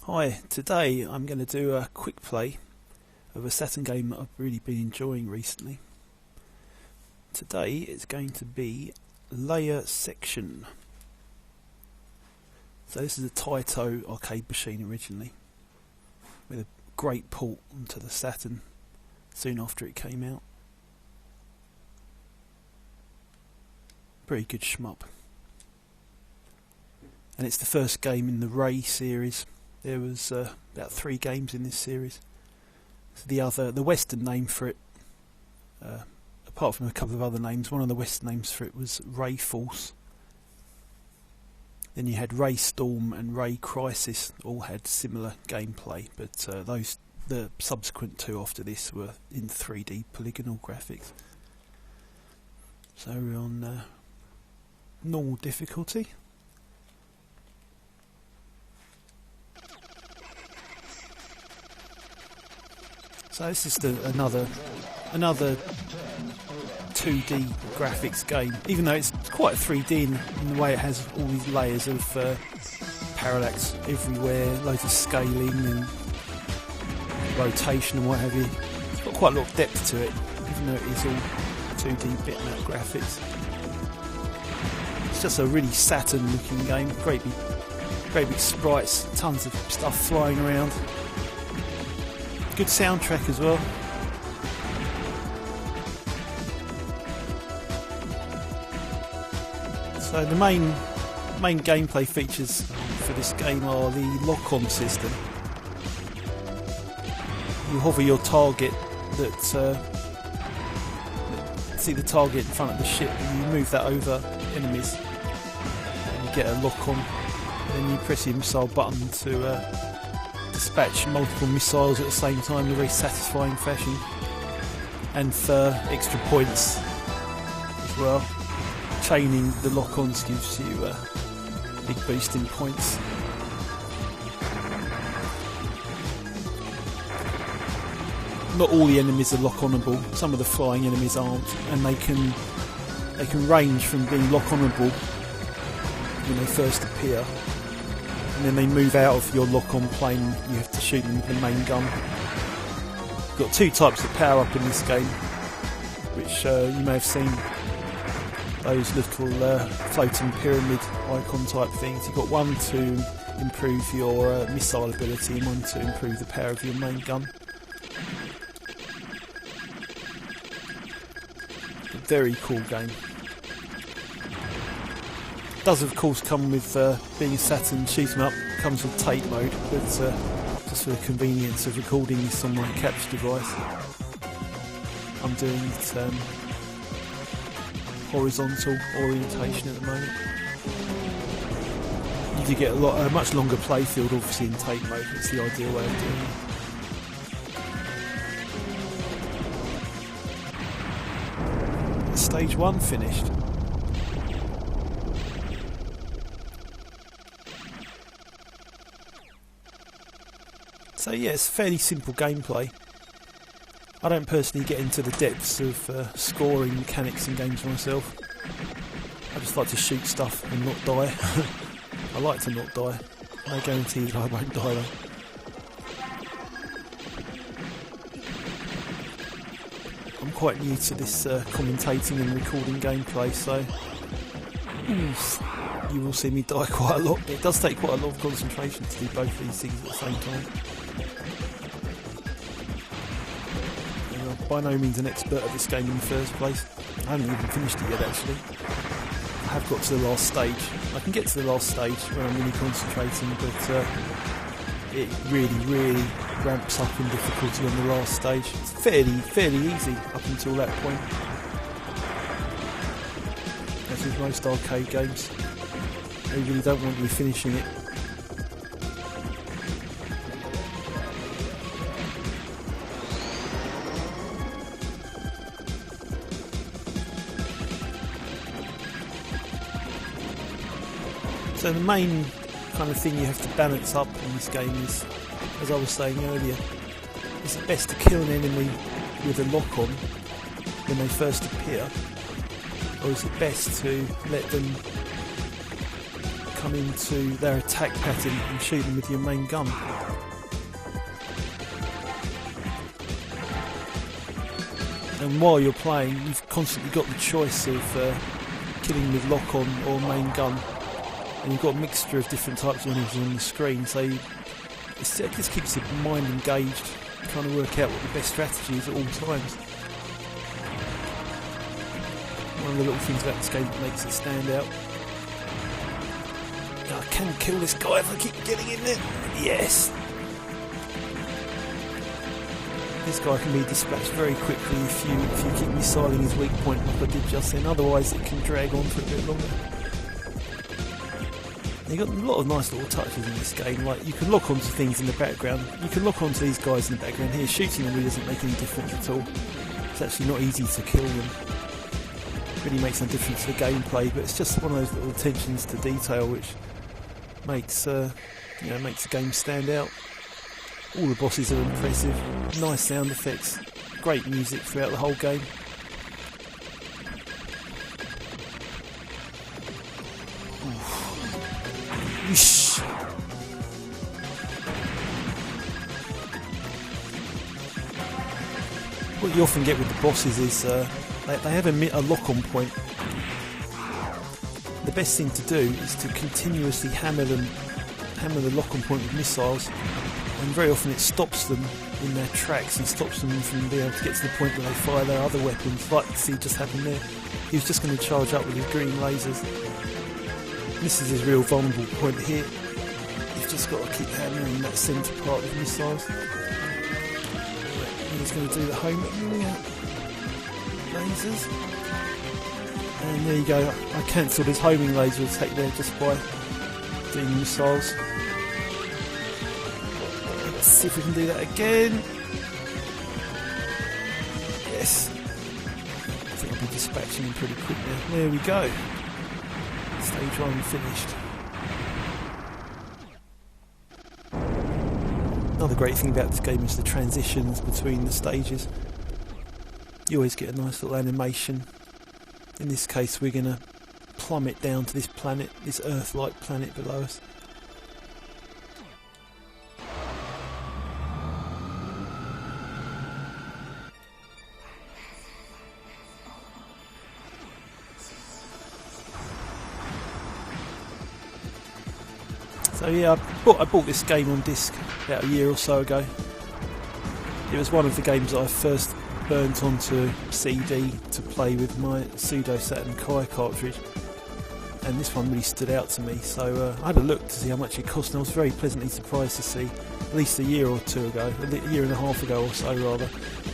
Hi, today I'm going to do a quick play of a Saturn game that I've really been enjoying recently. Today it's going to be Layer Section. So this is a Taito arcade machine originally, with a great port onto the Saturn soon after it came out. Pretty good shmup. And it's the first game in the Ray series. There was about 3 games in this series. So the Western name for it, apart from a couple of other names, one of the Western names for it was RayForce. Then you had Ray Storm and Ray Crisis, all had similar gameplay, but the subsequent 2 after this were in 3D polygonal graphics. So we're on normal difficulty. So this is another 2D graphics game, even though it's quite 3D in the way it has all these layers of parallax everywhere, loads of scaling and rotation and what have you. It's got quite a lot of depth to it, even though it is all 2D bitmap graphics. It's just a really Saturn looking game, great big sprites, tons of stuff flying around. Good soundtrack as well. So the main gameplay features for this game are the lock-on system. You hover your target see the target in front of the ship, and you move that over enemies and you get a lock-on. Then you press your missile button to dispatch multiple missiles at the same time in a very satisfying fashion, and for extra points as well. Chaining the lock-ons gives you a big boost in points. Not all the enemies are lock-onable, some of the flying enemies aren't, and they can range from being lock-onable when they first appear, and then they move out of your lock-on plane. You have to shoot them with the main gun. You've got 2 types of power-up in this game, which you may have seen, those little floating pyramid icon type things. You've got one to improve your missile ability and one to improve the power of your main gun. A very cool game. Does of course come with being a Saturn shoot 'em up, comes with tape mode, but just for the convenience of recording this on my capture device, I'm doing it horizontal orientation at the moment. You do get a much longer playfield obviously in tape mode. It's the ideal way of doing it. Stage 1 finished. So yeah, it's fairly simple gameplay. I don't personally get into the depths of scoring mechanics in games myself. I just like to shoot stuff and not die. I like to not die. No guarantee that I won't die though. I'm quite new to this commentating and recording gameplay, so you will see me die quite a lot. It does take quite a lot of concentration to do both these things at the same time. By no means an expert at this game in the first place. I haven't even finished it yet actually. I have got to the last stage. I can get to the last stage when I'm really concentrating, but it really ramps up in difficulty on the last stage. It's fairly easy up until that point. As with most arcade games, they really don't want you finishing it. So the main kind of thing you have to balance up in this game is, as I was saying earlier, is it best to kill an enemy with a lock-on when they first appear, or is it best to let them come into their attack pattern and shoot them with your main gun. And while you're playing, you've constantly got the choice of killing with lock-on or main gun, and you've got a mixture of different types of enemies on the screen, so it just keeps your mind engaged, trying to work out what the best strategy is at all times. One of the little things about this game that makes it stand out. I can kill this guy if I keep getting in there. Yes! This guy can be dispatched very quickly if you keep missiling his weak point like I did just then, otherwise it can drag on for a bit longer. You've got a lot of nice little touches in this game, like you can lock onto things in the background. You can lock onto these guys in the background here. Shooting them really doesn't make any difference at all. It's actually not easy to kill them. It really makes no difference to the gameplay, but it's just one of those little attentions to detail which makes makes the game stand out. All the bosses are impressive, nice sound effects, great music throughout the whole game. Whoosh. What you often get with the bosses is they have a lock-on point. The best thing to do is to continuously hammer the lock-on point with missiles, and very often it stops them in their tracks and stops them from being able to get to the point where they fire their other weapons, like you see just happened there. He was just going to charge up with his green lasers. This is his real vulnerable point here. You've just got to keep hammering that centre part with missiles. He's going to do the homing lasers. And there you go, I cancelled his homing laser attack there just by doing missiles. Let's see if we can do that again. Yes. I think I'll be dispatching him pretty quick now. There we go. Stage 1 finished. Another great thing about this game is the transitions between the stages. You always get a nice little animation. In this case we're going to plummet down to this planet, this Earth-like planet below us. So yeah, I bought this game on disc about a year or so ago. It was one of the games that I first burnt onto CD to play with my pseudo Saturn Kai cartridge, and this one really stood out to me, so I had a look to see how much it cost, and I was very pleasantly surprised to see, at least a year or two ago, a year and a half ago or so rather,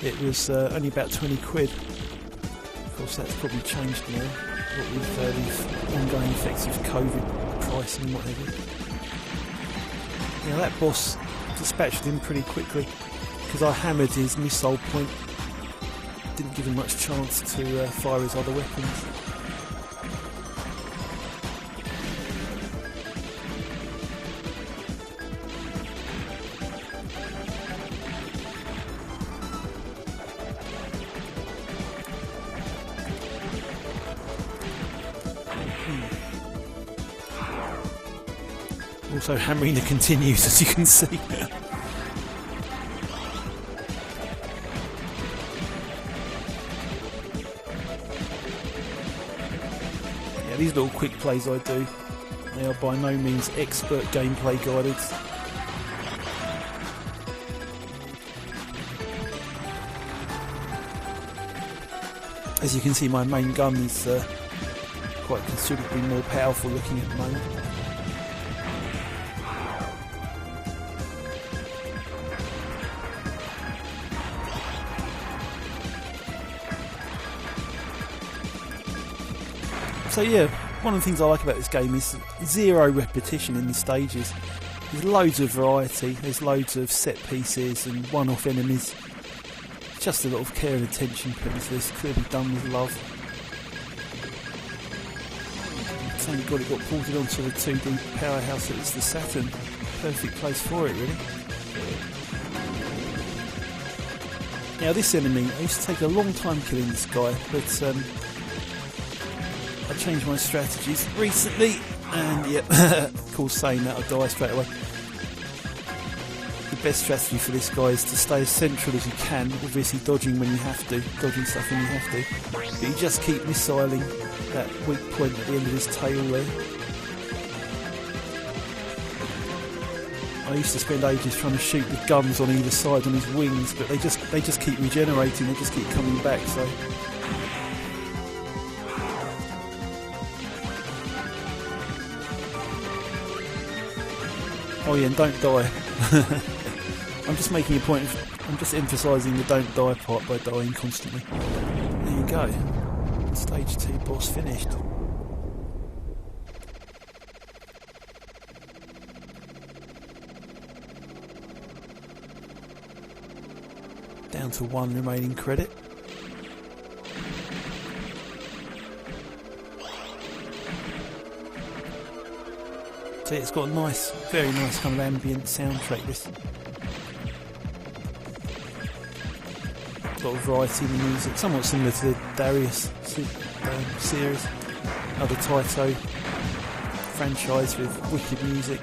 it was only about 20 quid. Of course that's probably changed now, what with these ongoing effects of COVID pricing and what have you. Now that boss dispatched him pretty quickly because I hammered his missile point. Didn't give him much chance to fire his other weapons. Also hammering the continues, as you can see. Yeah, these little quick plays I do, they are by no means expert gameplay guided. As you can see, my main gun is quite considerably more powerful looking at the moment. So yeah, one of the things I like about this game is zero repetition in the stages. There's loads of variety, there's loads of set pieces and one-off enemies. Just a lot of care and attention put into this, clearly done with love. Thank God it got ported onto the 2D powerhouse that is the Saturn. Perfect place for it, really. Now this enemy, I used to take a long time killing this guy, but I changed my strategies recently And yep, of course, saying that I die straight away. The best strategy for this guy is to stay as central as you can, obviously dodging when you have to, dodging stuff when you have to, but you just keep missiling that weak point at the end of his tail there. I used to spend ages trying to shoot the guns on either side on his wings, but they just keep regenerating, they just keep coming back, so... Oh yeah, and don't die. I'm just making a point I'm just emphasising the don't die part by dying constantly. There you go. Stage 2 boss finished. Down to 1 remaining credit. So it's got a nice, very nice kind of ambient soundtrack, this. A lot of variety in the music, somewhat similar to the Darius series, another Taito franchise with wicked music,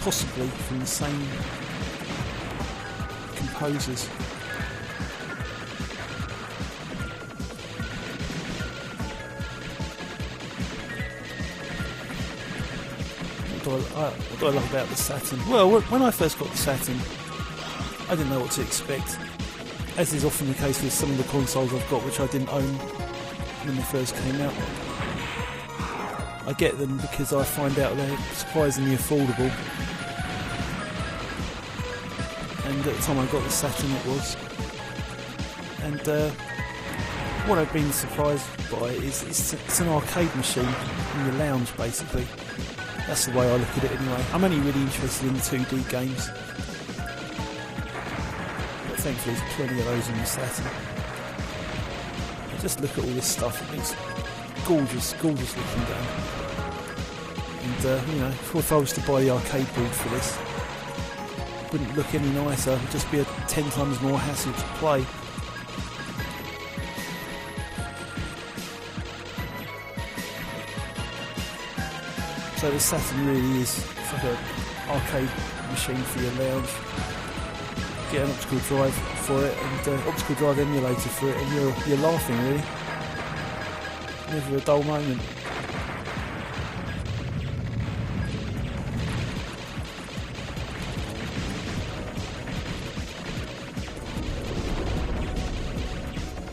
possibly from the same composers. What do I love about the Saturn? Well, when I first got the Saturn, I didn't know what to expect, as is often the case with some of the consoles I've got which I didn't own when they first came out. I get them because I find out they're surprisingly affordable, and at the time I got the Saturn it was. And what I've been surprised by is it's an arcade machine in your lounge basically. That's the way I look at it anyway. I'm only really interested in the 2D games. But thankfully there's plenty of those in the Saturn. Just look at all this stuff, it's gorgeous, gorgeous looking game. And you know, if I was to buy the arcade board for this, it wouldn't look any nicer, it would just be a 10 times more hassle to play. So the Saturn really is like an arcade machine for your lounge. Get an optical drive for it and optical drive emulator for it, and you're laughing really. Never a dull moment.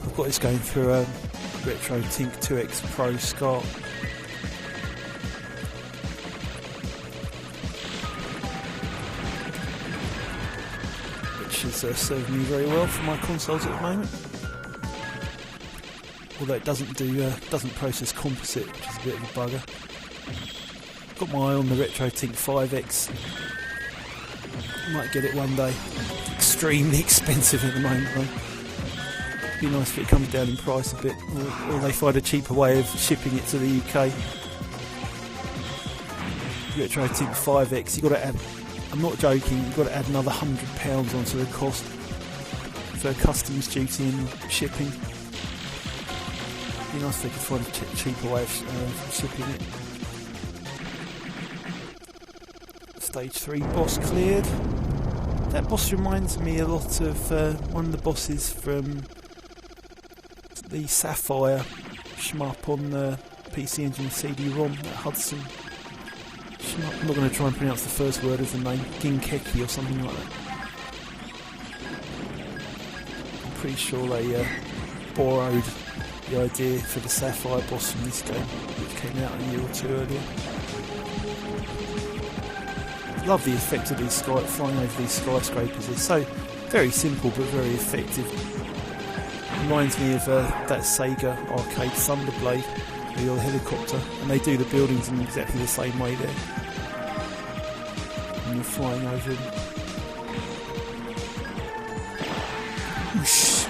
I've got this going through a RetroTink 2X Pro Scart. Is serving me very well for my consoles at the moment. Although it doesn't process composite, which is a bit of a bugger. Got my eye on the RetroTink 5X. Might get it one day. Extremely expensive at the moment though. It'd be nice if it comes down in price a bit, or they find a cheaper way of shipping it to the UK. RetroTink 5X, you've got to add, I'm not joking, you've got to add another £100 onto the cost for customs duty and shipping. It'd be nice if they could find a cheaper way of shipping it. Stage 3 boss cleared. That boss reminds me a lot of one of the bosses from the Sapphire shmup on the PC Engine CD-ROM, that Hudson. I'm not going to try and pronounce the first word of the name, Ginkeki or something like that. I'm pretty sure they borrowed the idea for the Sapphire boss from this game, which came out a year or two earlier. Love the effect of these flying over these skyscrapers. It's so very simple but very effective. Reminds me of that Sega arcade Thunderblade, the helicopter, and they do the buildings in exactly the same way there. And you're flying over them. Whoosh.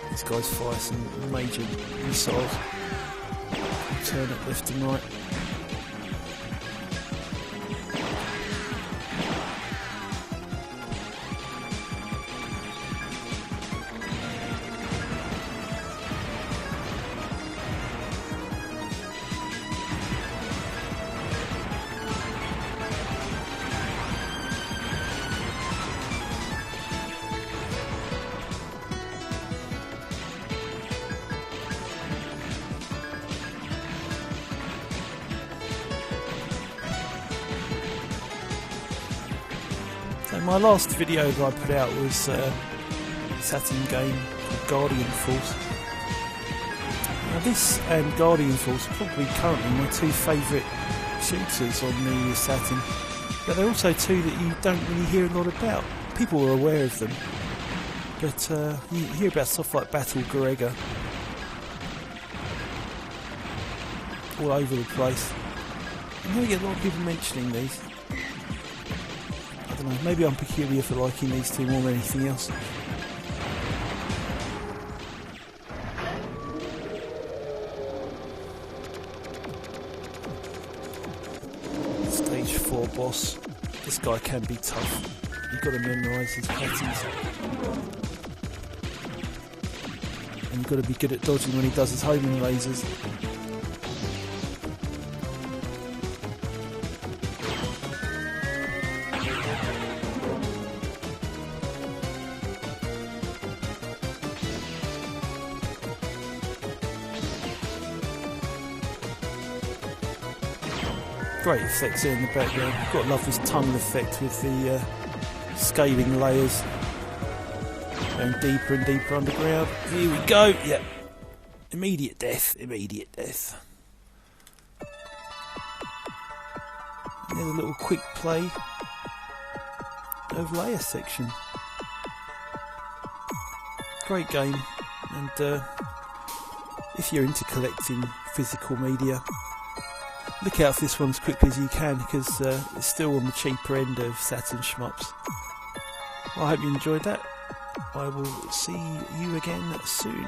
These guys fire some major missiles. Turn it left and right. So my last video that I put out was a Saturn game called Guardian Force. Now this and Guardian Force are probably currently my two favourite shooters on the Saturn, but they're also two that you don't really hear a lot about. People are aware of them, but you hear about stuff like Battle Gorega all over the place. You never get a lot of people mentioning these. I don't know, maybe I'm peculiar for liking these two more than anything else. Stage 4 boss. This guy can be tough. You've got to memorise his patterns. And you've got to be good at dodging when he does his homing lasers. Great effects here in the background. You've got to love this tunnel effect with the scaling layers going deeper and deeper underground. Here we go. Yep. Immediate death. Immediate death. There's a little quick play of layer section. Great game, and if you're into collecting physical media, look out for this one as quickly as you can, because it's still on the cheaper end of Saturn shmups. Well, I hope you enjoyed that. I will see you again soon.